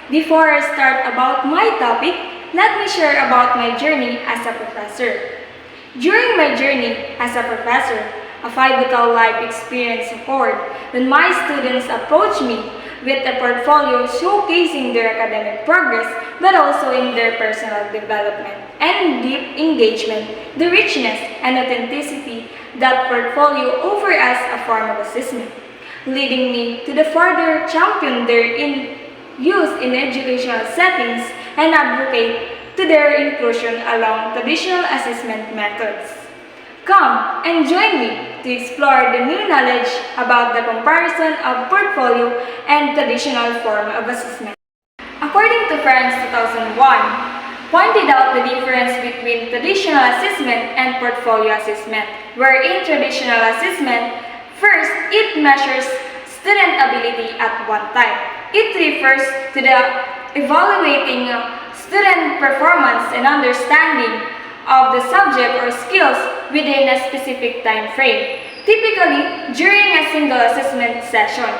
Before I start about my topic, let me share about my journey as a professor. During my journey as a professor, a pivotal life experience occurred when my students approached me with a portfolio showcasing their academic progress but also in their personal development and deep engagement, the richness and authenticity that portfolio offer as a form of assessment, leading me to the further champion their use in educational settings and advocate to their inclusion along traditional assessment methods. Come and join me to explore the new knowledge about the comparison of portfolio and traditional form of assessment. According to France 2001, pointed out the difference between traditional assessment and portfolio assessment, where in traditional assessment, first, it measures student ability at one time. It refers to the evaluating student performance and understanding of the subject or skills within a specific time frame, typically during a single assessment session.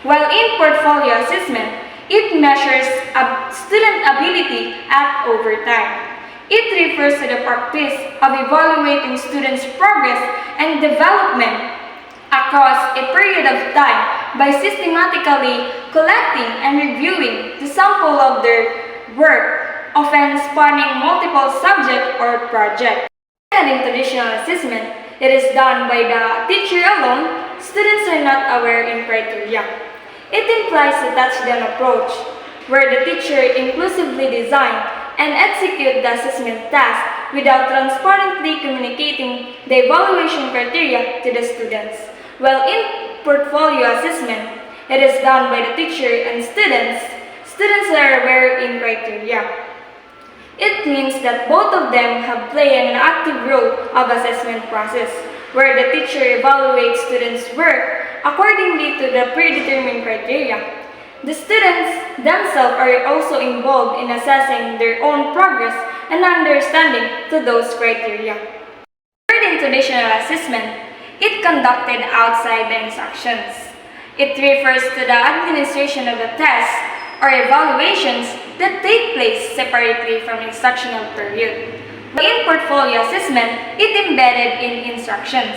While in portfolio assessment, it measures a student ability at over time. It refers to the practice of evaluating students' progress and development across a period of time by systematically collecting and reviewing the sample of their work, often spanning multiple subjects or projects. And in traditional assessment, it is done by the teacher alone. Students are not aware in criteria. It implies a touch-down approach, where the teacher inclusively design and execute the assessment task without transparently communicating the evaluation criteria to the students. While in portfolio assessment, it is done by the teacher and students. Students are aware in criteria. It means that both of them have played an active role of assessment process, where the teacher evaluates students' work accordingly to the predetermined criteria. The students themselves are also involved in assessing their own progress and understanding to those criteria. Third, in traditional assessment, it conducted outside the instructions. It refers to the administration of the tests or evaluations that take place separately from instructional period. In portfolio assessment, it embedded in instructions.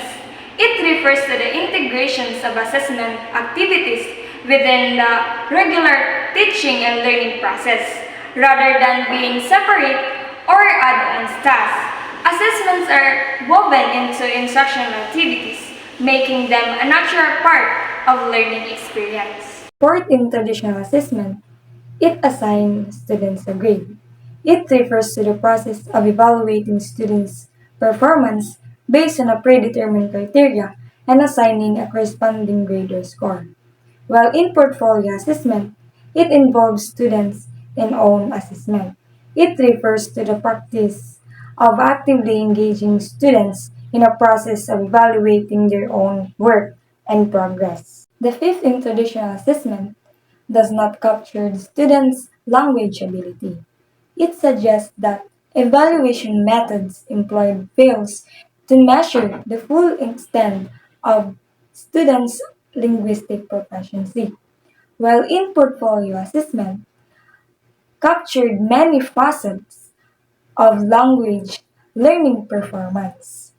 It refers to the integrations of assessment activities within the regular teaching and learning process, rather than being separate or add-on tasks. Assessments are woven into instructional activities, making them a natural part of learning experience. Fourth, in traditional assessment, it assigns students a grade. It refers to the process of evaluating students' performance based on a predetermined criteria and assigning a corresponding grade or score. While in portfolio assessment, it involves students in own assessment. It refers to the practice of actively engaging students in a process of evaluating their own work and progress. The fifth, in traditional assessment, does not capture the student's language ability. It suggests that evaluation methods employed fails to measure the full extent of students' linguistic proficiency, while in portfolio assessment captured many facets of language learning performance.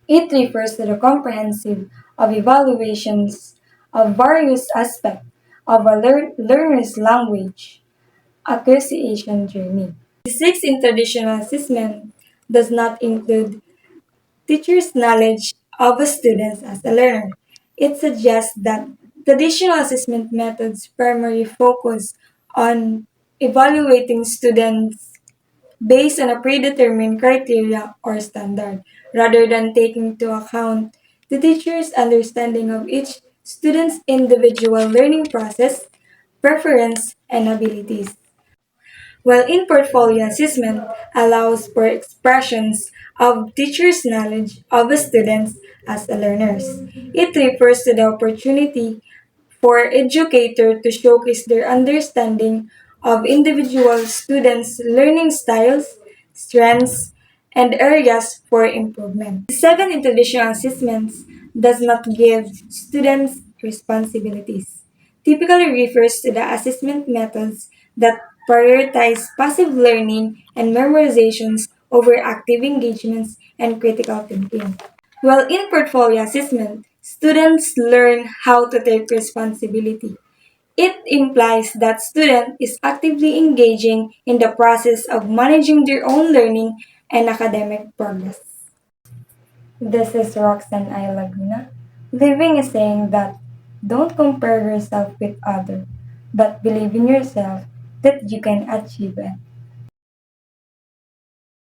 It refers to the comprehensive of evaluations of various aspects of a learner's language acquisition journey. The sixth, in traditional assessment does not include teachers' knowledge of a student as a learner. It suggests that traditional assessment methods primarily focus on evaluating students based on a predetermined criteria or standard, rather than taking into account the teacher's understanding of each student's individual learning process, preference, and abilities. While in-portfolio assessment allows for expressions of teachers' knowledge of the students as the learners. It refers to the opportunity for educators to showcase their understanding of individual students' learning styles, strengths, and areas for improvement. The seven, in traditional assessments does not give students responsibilities. Typically refers to the assessment methods that prioritize passive learning and memorizations over active engagements and critical thinking. While in portfolio assessment, students learn how to take responsibility. It implies that student is actively engaging in the process of managing their own learning and academic progress. This is Roxanne I. Laguna, living a saying that don't compare yourself with others, but believe in yourself that you can achieve it.